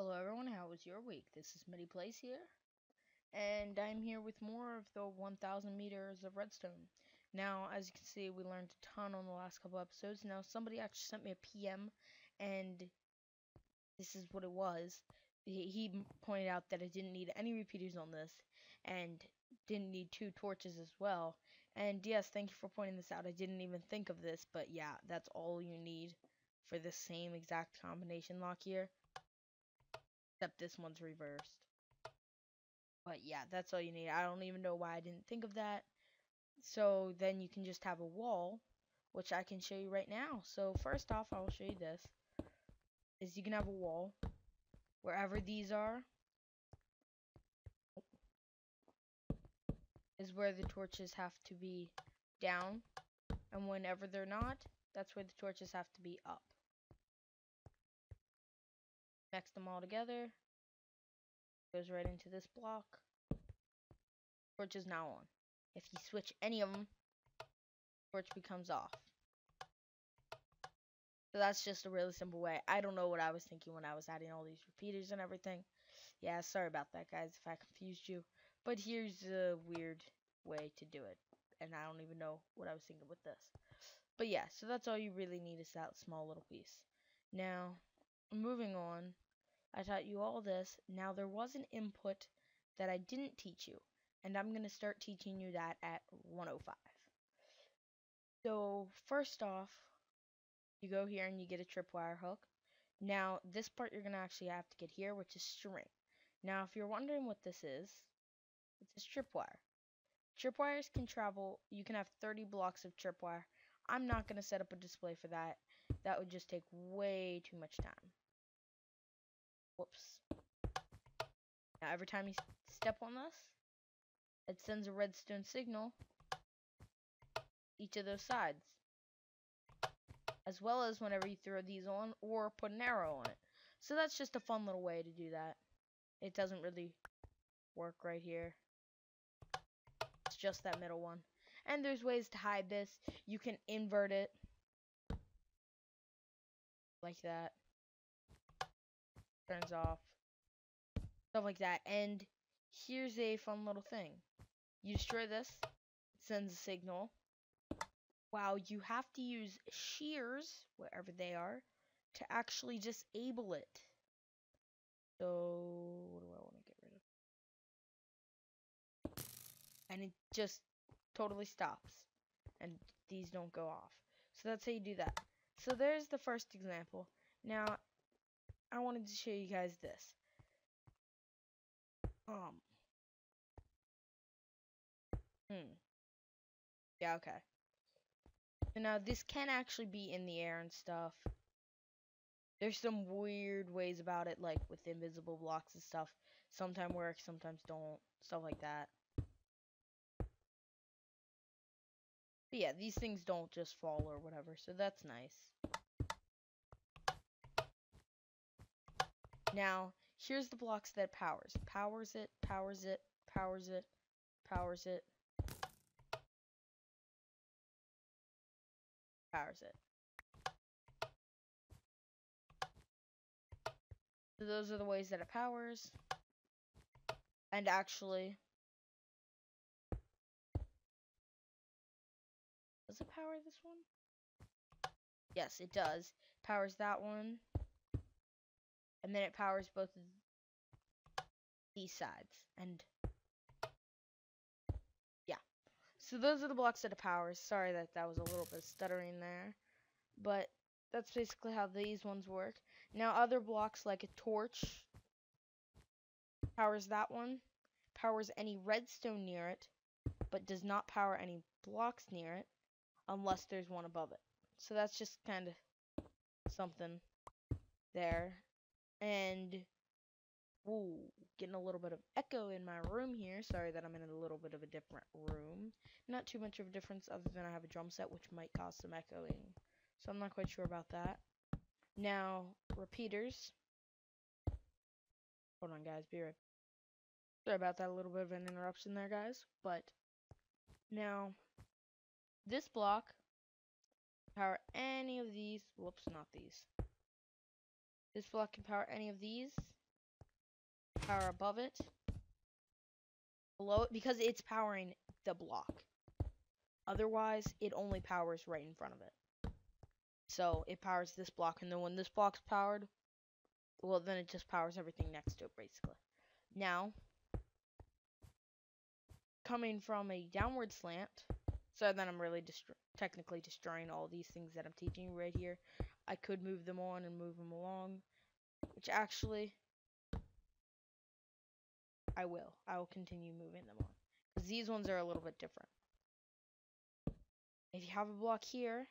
Hello everyone, how was your week? This is Midi Place here, and I'm here with more of the 1000 meters of redstone. Now, as you can see, we learned a ton on the last couple episodes. Now, somebody actually sent me a PM, and this is what it was. He pointed out that I didn't need any repeaters on this, and didn't need two torches as well. And yes, thank you for pointing this out. I didn't even think of this, but yeah, that's all you need for the same exact combination lock here, except this one's reversed. But yeah, that's all you need. I don't even know why I didn't think of that. So then you can just have a wall, which I can show you right now. So first off, I will show you this. Is you can have a wall wherever these are is where the torches have to be down, and whenever they're not, that's where the torches have to be up. Connect them all together. Goes right into this block. Torch is now on. If you switch any of them, torch becomes off. So that's just a really simple way. I don't know what I was thinking when I was adding all these repeaters and everything. Yeah, sorry about that, guys, if I confused you. But here's a weird way to do it. And I don't even know what I was thinking with this. But yeah, so that's all you really need is that small little piece. Now, moving on, I taught you all this. Now, there was an input that I didn't teach you. And I'm going to start teaching you that at 105. So, first off, you go here and you get a tripwire hook. Now, this part you're going to actually have to get here, which is string. Now, if you're wondering what this is, it's a tripwire. Tripwires can travel, you can have 30 blocks of tripwire. I'm not going to set up a display for that. That would just take way too much time. Whoops. Now, every time you step on this, it sends a redstone signal each of those sides, as well as whenever you throw these on or put an arrow on it. So that's just a fun little way to do that. It doesn't really work right here. It's just that middle one. And there's ways to hide this. You can invert it like that. Turns off. Stuff like that. And here's a fun little thing. You destroy this, it sends a signal. Wow, you have to use shears, wherever they are, to actually disable it. So, what do I want to get rid of? And it just totally stops. And these don't go off. So that's how you do that. So there's the first example. Now, I wanted to show you guys this. Yeah, okay. So now this can actually be in the air and stuff. There's some weird ways about it, like with invisible blocks and stuff. Sometimes work, sometimes don't. Stuff like that. But yeah, these things don't just fall or whatever, so that's nice. Now, here's the blocks that powers. Powers it, powers it, powers it, powers it, powers it. So those are the ways that it powers. And actually, does it power this one? Yes, it does. Powers that one. And then it powers both of these sides. And yeah. So those are the blocks that it powers. Sorry that was a little bit stuttering there. But that's basically how these ones work. Now other blocks like a torch powers that one. Powers any redstone near it. But does not power any blocks near it. Unless there's one above it. So that's just kind of something there. And ooh, getting a little bit of echo in my room here. Sorry that I'm in a little bit of a different room. Not too much of a difference other than I have a drum set, which might cause some echoing. So I'm not quite sure about that. Now, repeaters. Hold on, guys. Be right. Sorry about that, a little bit of an interruption there, guys. But now, this block power any of these. Whoops, not these. This block can power any of these. power above it, below it, because it's powering the block. Otherwise, it only powers right in front of it. So it powers this block, and then when this block's powered, well, then it just powers everything next to it, basically. Now, coming from a downward slant, so then I'm really technically destroying all these things that I'm teaching you right here. I could move them on and move them along, which actually I will. I will continue moving them on, because these ones are a little bit different. If you have a block here,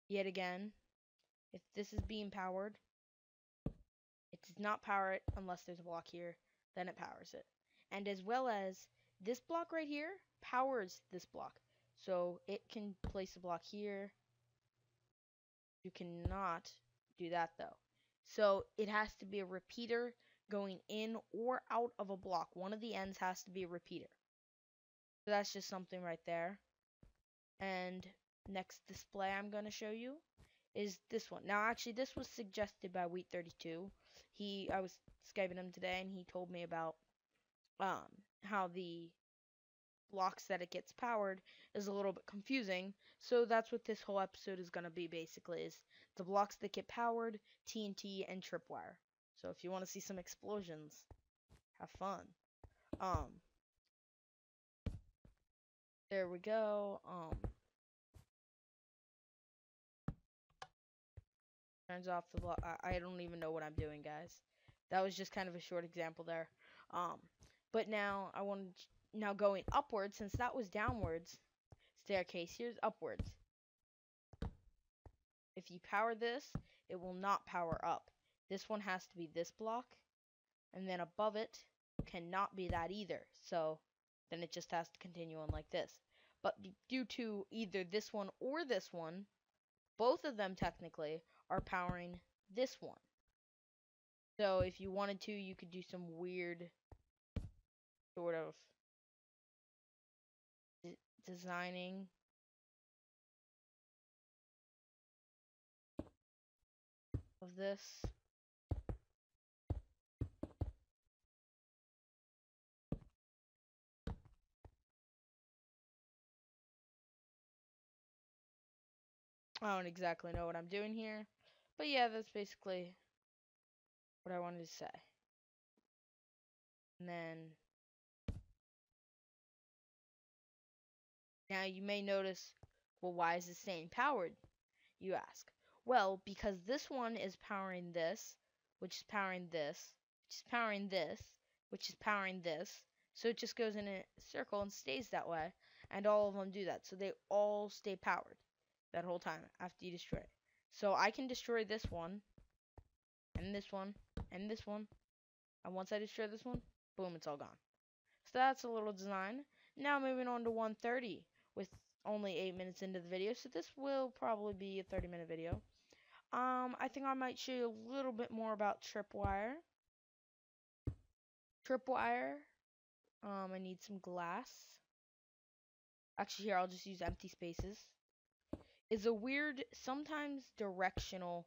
yet again, if this is being powered, it does not power it unless there's a block here, then it powers it. And as well as this block right here powers this block. So it can place a block here. You cannot do that though. So it has to be a repeater going in or out of a block. One of the ends has to be a repeater. So that's just something right there. And next display I'm going to show you is this one. Now actually this was suggested by Wheat32. I was Skyping him today and he told me about how the blocks that it gets powered is a little bit confusing. So that's what this whole episode is going to be basically, is the blocks that get powered, TNT, and tripwire. So if you want to see some explosions, have fun. There we go. Turns off the block. I don't even know what I'm doing, guys. That was just kind of a short example there. But now I want to, now going upwards, since that was downwards staircase, here's upwards. If you power this, it will not power up. This one has to be this block, and then above it cannot be that either. So then it just has to continue on like this. But due to either this one or this one, both of them technically are powering this one. So if you wanted to, you could do some weird sort of designing. Of this. I don't exactly know what I'm doing here. But yeah, that's basically what I wanted to say. And then now you may notice, well, why is this saying powered, you ask? Well, because this one is powering this, which is powering this, which is powering this, which is powering this. So it just goes in a circle and stays that way. And all of them do that. So they all stay powered that whole time after you destroy it. So I can destroy this one, and this one, and this one. And once I destroy this one, boom, it's all gone. So that's a little design. Now moving on to 130 with only 8 minutes into the video. So this will probably be a 30-minute video. I think I might show you a little bit more about tripwire. Tripwire. I need some glass. Actually, here, I'll just use empty spaces. Is a weird, sometimes directional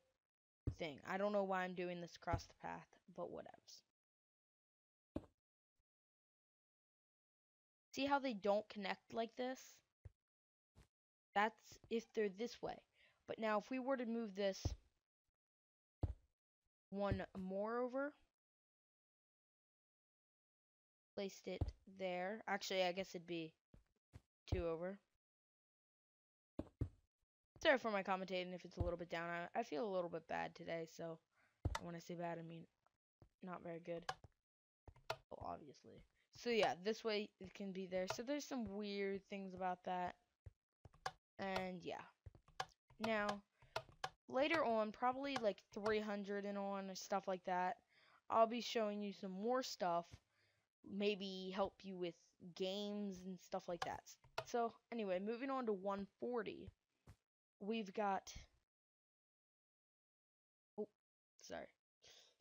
thing. I don't know why I'm doing this across the path, but whatevs. See how they don't connect like this? That's if they're this way. But now if we were to move this one more over, placed it there. Actually, I guess it'd be 2 over. Sorry for my commentating if it's a little bit down. I feel a little bit bad today, so when I say bad, I mean not very good. Well, obviously. So yeah, this way it can be there. So there's some weird things about that. And yeah. Now, later on, probably like 300 and on or stuff like that, I'll be showing you some more stuff. Maybe help you with games and stuff like that. So anyway, moving on to 140. We've got, oh, sorry.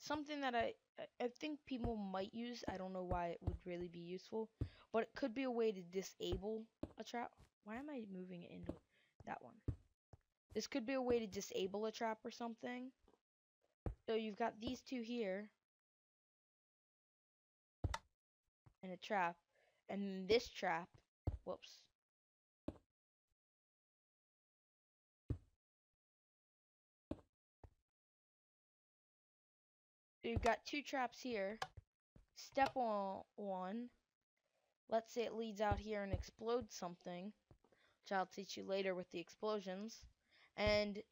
Something that I think people might use. I don't know why it would really be useful, but it could be a way to disable a trap. Why am I moving it into that one? This could be a way to disable a trap or something. So you've got these two here. and a trap. And this trap, whoops. So you've got two traps here. Step one. Let's say it leads out here and explodes something, which I'll teach you later with the explosions. And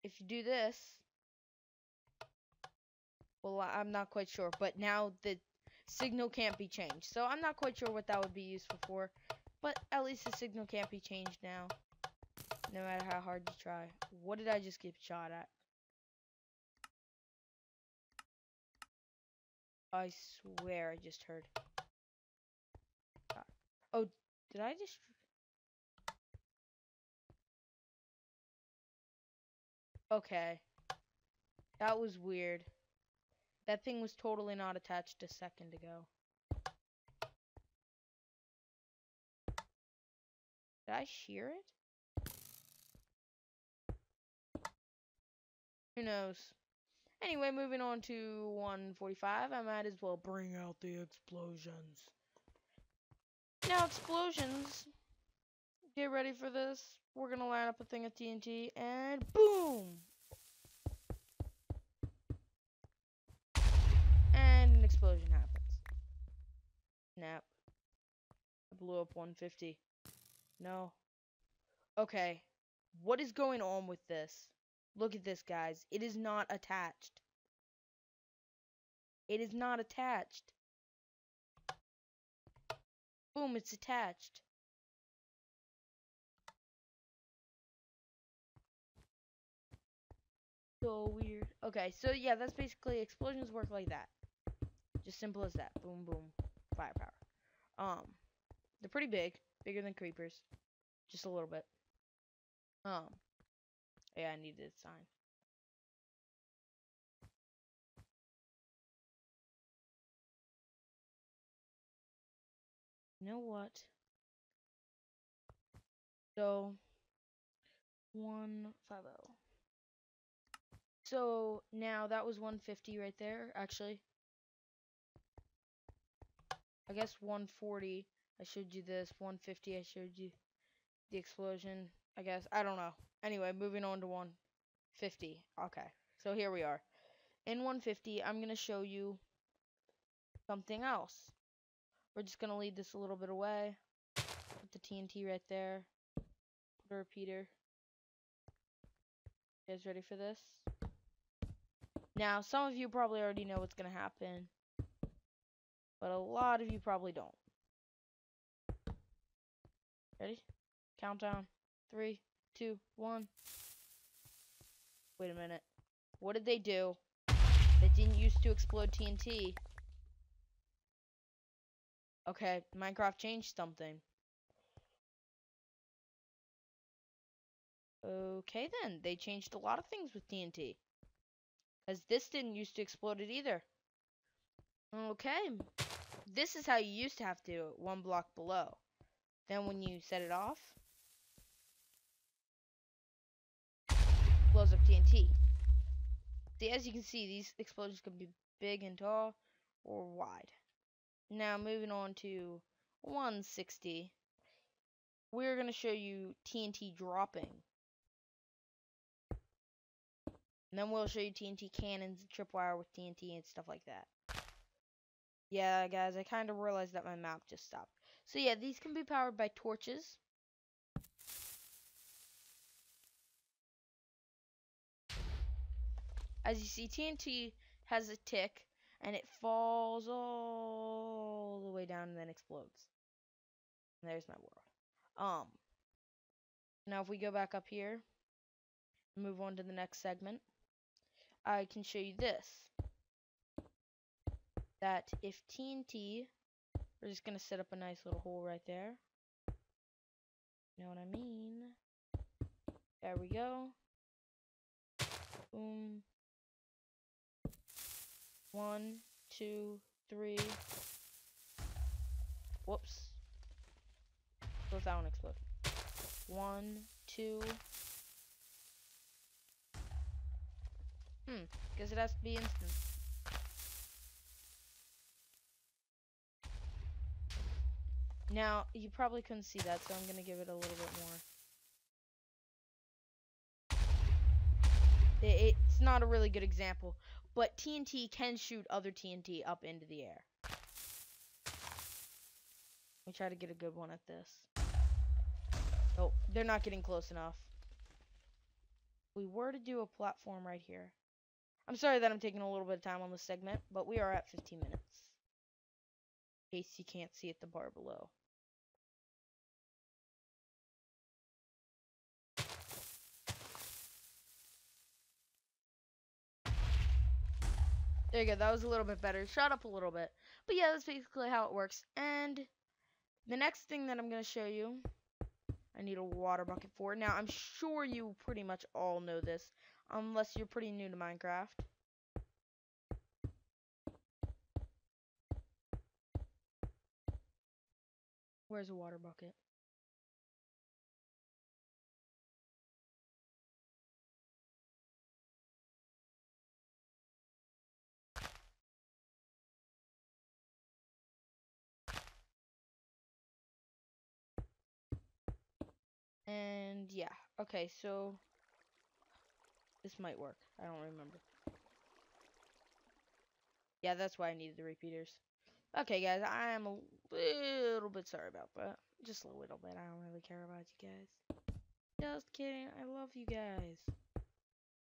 if you do this, well, I'm not quite sure, but now the signal can't be changed. So I'm not quite sure what that would be useful for, but at least the signal can't be changed now, no matter how hard you try. What did I just get shot at? I swear I just heard. Oh, did I just... Okay. That was weird. That thing was totally not attached a second ago. Did I shear it? Who knows? Anyway, moving on to 145, I might as well bring out the explosions. Now, explosions. Get ready for this. We're gonna line up a thing of TNT, and boom! And an explosion happens. Snap. I blew up 150. No. Okay. What is going on with this? Look at this, guys. It is not attached. It is not attached. Boom, it's attached. So weird. Okay, so yeah, that's basically explosions work like that. Just simple as that. Boom, boom. Firepower. They're pretty big. Bigger than creepers. Just a little bit. Yeah, I needed a sign. You know what? So, 150. So, now that was 150 right there, actually. I guess 140, I showed you this. 150, I showed you the explosion. I guess, I don't know. Anyway, moving on to 150. Okay, so here we are. In 150, I'm going to show you something else. We're just going to lead this a little bit away. Put the TNT right there. Put a repeater. You guys ready for this? Now, some of you probably already know what's going to happen, but a lot of you probably don't. Ready? Countdown. 3, 2, 1. Wait a minute. What did they do that didn't used to explode TNT? Okay, Minecraft changed something. Okay then, they changed a lot of things with TNT. Because this didn't used to explode it either. Okay, this is how you used to have to do it, one block below. Then when you set it off, blows up TNT. See, as you can see, these explosions can be big and tall or wide. Now moving on to 160, we're going to show you TNT dropping. And then we'll show you TNT cannons and tripwire with TNT and stuff like that. Yeah, guys, I kind of realized that my map just stopped. So yeah, these can be powered by torches. As you see, TNT has a tick, and it falls all the way down and then explodes. And there's my world. Now if we go back up here, move on to the next segment, I can show you this. That if TNT, we're just going to set up a nice little hole right there. You know what I mean? There we go. Boom. 1, 2, 3. Whoops. Let that one explode. 1, 2. Guess it has to be instant. Now, you probably couldn't see that, so I'm going to give it a little bit more. It's not a really good example, but TNT can shoot other TNT up into the air. Let me try to get a good one at this. Oh, they're not getting close enough. We were to do a platform right here. I'm sorry that I'm taking a little bit of time on this segment, but we are at 15 minutes. In case you can't see at the bar below. There you go, that was a little bit better. Shot up a little bit. But yeah, that's basically how it works. And the next thing that I'm going to show you, I need a water bucket for. Now, I'm sure you pretty much all know this, unless you're pretty new to Minecraft. Where's a water bucket? And yeah, okay, so this might work. I don't remember. Yeah, that's why I needed the repeaters. Okay, guys, I am a little bit sorry about that. Just a little bit. I don't really care about you guys. Just kidding. I love you guys.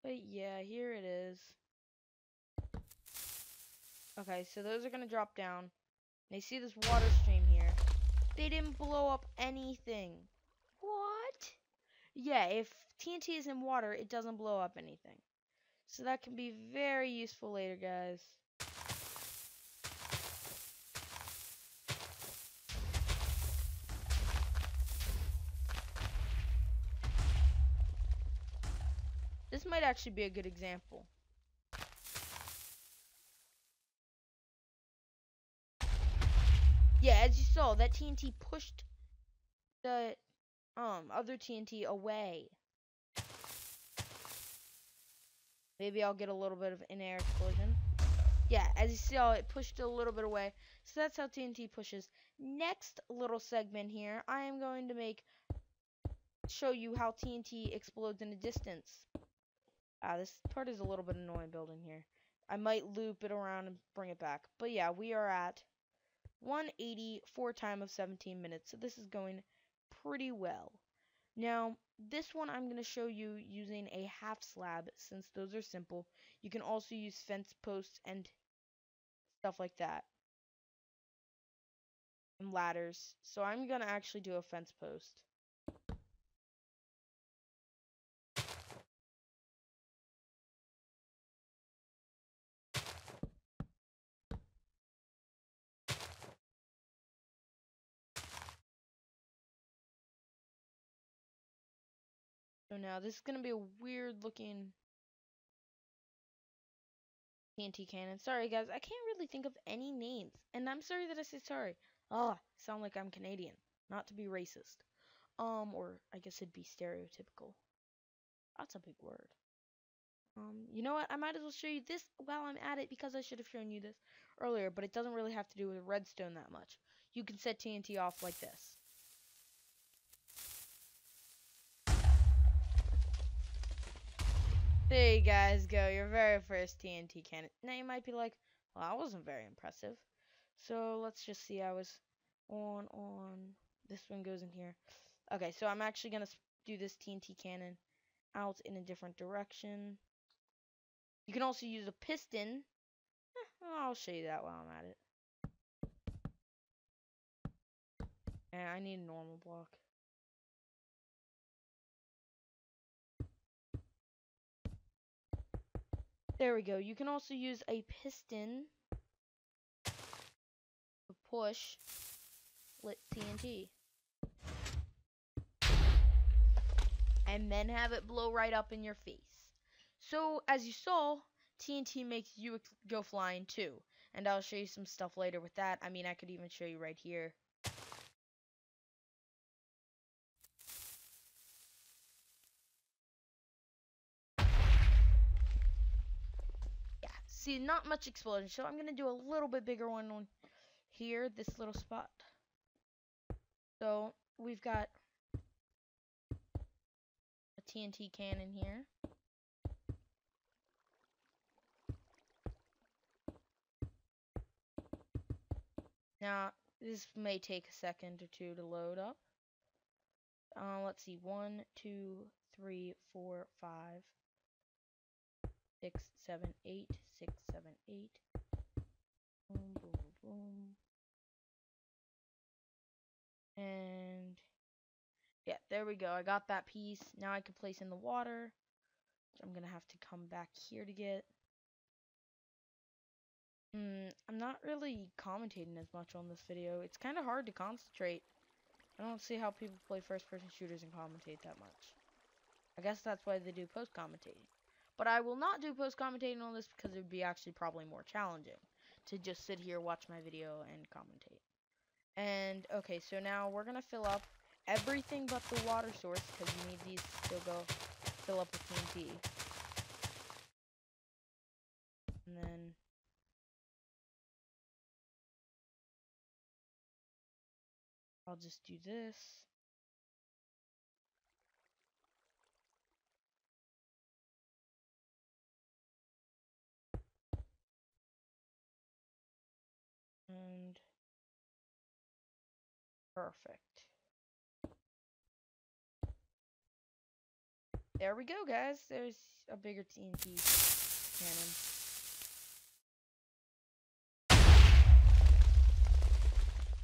But yeah, here it is. Okay, so those are going to drop down. They see this water stream here. They didn't blow up anything. What? Yeah, if TNT is in water, it doesn't blow up anything. So that can be very useful later, guys. This might actually be a good example. Yeah, as you saw, that TNT pushed the other TNT away. Maybe I'll get a little bit of an air explosion. Yeah, as you saw, it pushed a little bit away. So that's how TNT pushes. Next little segment here, I am going to show you how TNT explodes in a distance. This part is a little bit annoying building here. I might loop it around and bring it back. But yeah, we are at 180 for a time of 17 minutes. So this is going pretty well. Now, this one I'm going to show you using a half slab since those are simple. You can also use fence posts and stuff like that. And ladders. So I'm going to actually do a fence post. So now this is going to be a weird looking TNT cannon. Sorry guys, I can't really think of any names. And I'm sorry that I say sorry. Oh, sound like I'm Canadian. Not to be racist. Or I guess it'd be stereotypical. That's a big word. You know what? I might as well show you this while I'm at it because I should have shown you this earlier, but it doesn't really have to do with redstone that much. You can set TNT off like this. There you guys go, your very first TNT cannon. Now you might be like, well, that wasn't very impressive. So let's just see. I was on. This one goes in here. Okay, so I'm actually going to do this TNT cannon out in a different direction. You can also use a piston. I'll show you that while I'm at it. And I need a normal block. There we go. You can also use a piston to push lit TNT. And then have it blow right up in your face. So, as you saw, TNT makes you go flying too. And I'll show you some stuff later with that. I mean, I could even show you right here. Yeah, see, not much explosion. So I'm going to do a little bit bigger one on here, this little spot. So we've got a TNT cannon here. Now, this may take a second or two to load up. Let's see. 1, 2, 3, 4, 5, 6, 7, 8. 6, 7, 8. Boom, boom, boom, boom. And yeah, there we go. I got that piece. Now I can place in the water, which I'm gonna have to come back here to get. I'm not really commentating as much on this video. It's kind of hard to concentrate. I don't see how people play first-person shooters and commentate that much. I guess that's why they do post-commentating. But I will not do post-commentating on this because it would be actually probably more challenging to just sit here, watch my video, and commentate. And, okay, so now we're going to fill up everything but the water source because you need these to still go fill up with TNT. And then I'll just do this. And perfect. There we go, guys. There's a bigger TNT cannon.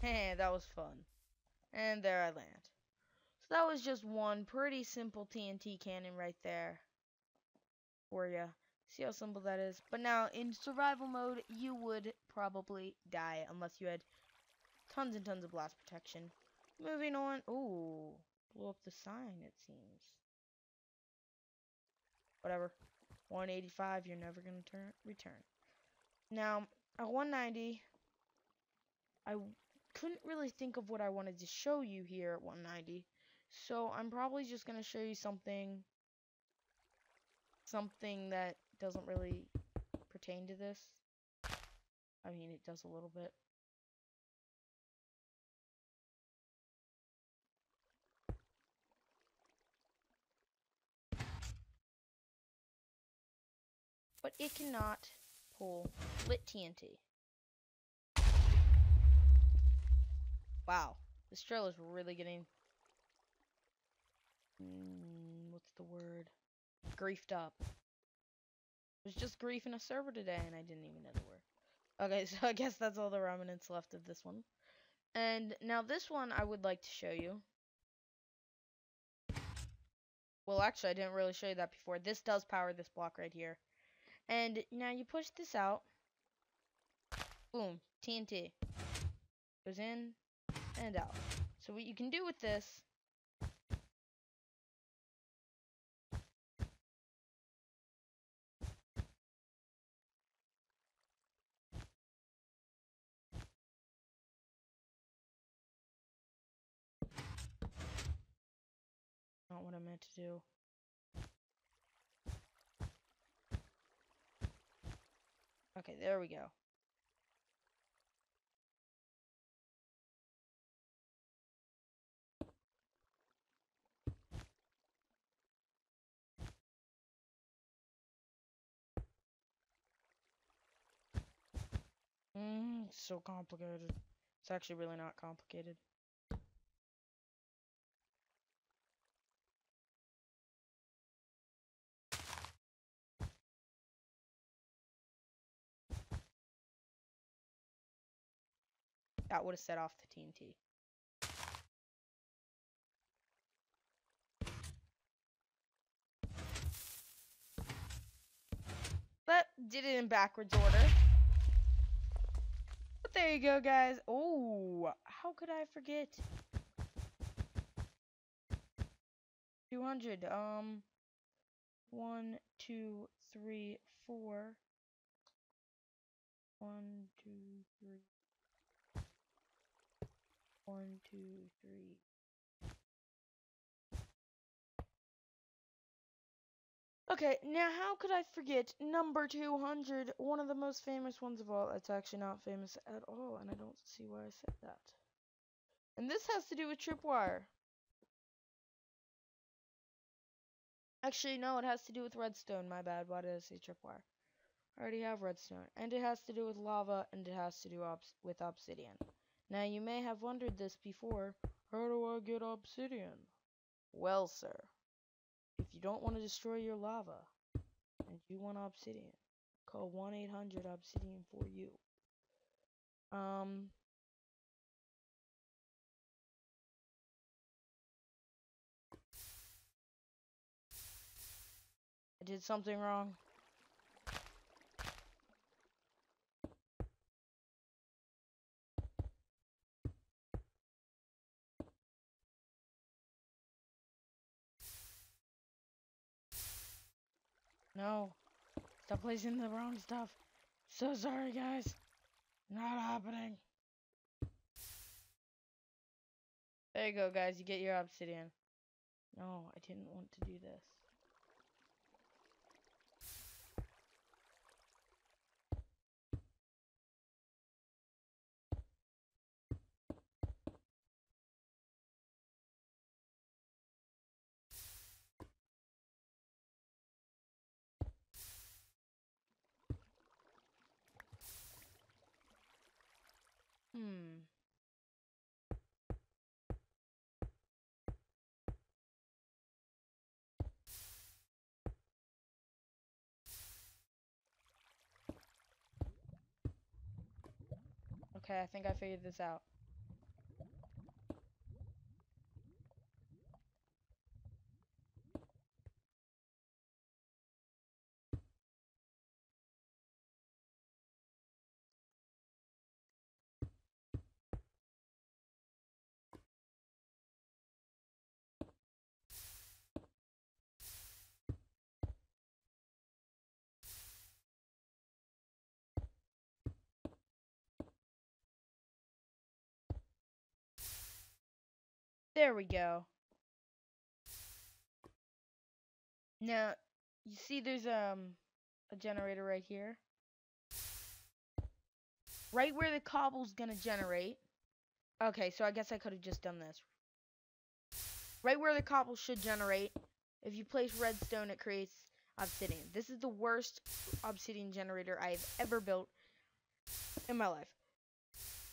Hey, that was fun. And there I land. So that was just one pretty simple TNT cannon right there for you. See how simple that is? But now, in survival mode, you would probably die unless you had tons and tons of blast protection. Moving on. Ooh, blew up the sign, it seems. Whatever. 185, you're never going to return. Now, at 190, I couldn't really think of what I wanted to show you here at 190. So I'm probably just going to show you something that doesn't really pertain to this. I mean, it does a little bit. But it cannot pull lit TNT. Wow, this trailer is really getting, what's the word? Griefed up. I was just griefing a server today and I didn't even know the word. Okay, so I guess that's all the remnants left of this one. And now this one I would like to show you. Well, actually, I didn't really show you that before. This does power this block right here. And now you push this out. Boom, TNT. Goes in and out. So what you can do with this not what I meant to do. Okay, there we go. It's so complicated. It's actually really not complicated. That would have set off the TNT. But did it in backwards order. But there you go, guys. Oh, how could I forget? 200. 1, 2, 3, 4. 1, 2, 3. 1, 2, 3. Okay, now how could I forget number 200, one of the most famous ones of all. It's actually not famous at all, and I don't see why I said that. And this has to do with tripwire. Actually, no, it has to do with redstone. My bad. Why did I say tripwire? I already have redstone. And it has to do with lava, and it has to do with obsidian. Now, you may have wondered this before. How do I get obsidian? Well, sir, if you don't want to destroy your lava, and you want obsidian, call 1-800-OBSIDIAN for you. I did something wrong. No. Stop placing the wrong stuff. So sorry, guys. Not happening. There you go, guys. You get your obsidian. No, I didn't want to do this. Okay, I think I figured this out. There we go. Now, you see there's a generator right here. Right where the cobble's gonna generate. Okay, so I guess I could have just done this. Right where the cobble should generate. If you place redstone, it creates obsidian. This is the worst obsidian generator I've ever built in my life.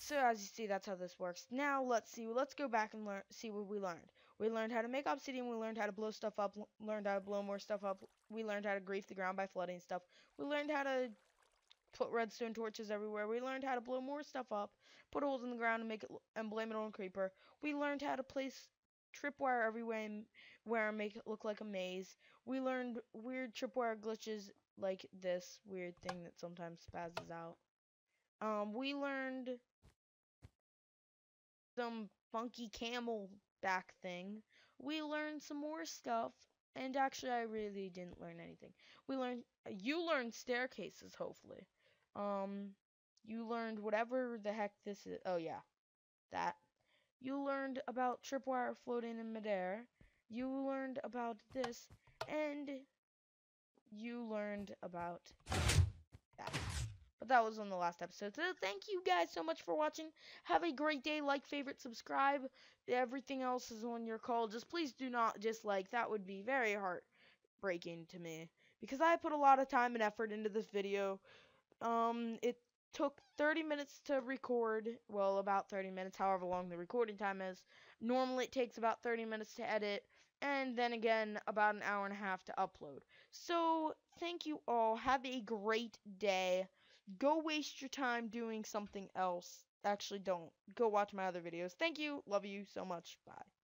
So as you see, that's how this works. Now let's see. Let's go back and see what we learned. We learned how to make obsidian. We learned how to blow stuff up. Learned how to blow more stuff up. We learned how to grief the ground by flooding stuff. We learned how to put redstone torches everywhere. We learned how to blow more stuff up, put holes in the ground and make it and blame it on creeper. We learned how to place tripwire everywhere and make it look like a maze. We learned weird tripwire glitches like this weird thing that sometimes spazzes out. We learned some funky camel back thing. We learned some more stuff, and actually I really didn't learn anything. You learned staircases, hopefully. You learned whatever the heck this is. Oh yeah, that. You learned about tripwire floating in midair. You learned about this, and you learned about that. But that was on the last episode. So thank you guys so much for watching. Have a great day. Like, favorite, subscribe. Everything else is on your call. Just please do not dislike. That would be very heartbreaking to me, because I put a lot of time and effort into this video. It took 30 minutes to record. Well, about 30 minutes, however long the recording time is. Normally it takes about 30 minutes to edit, and then again about an hour and a half to upload. So thank you all. Have a great day. Go waste your time doing something else. Actually, don't. Go watch my other videos. Thank you. Love you so much. Bye.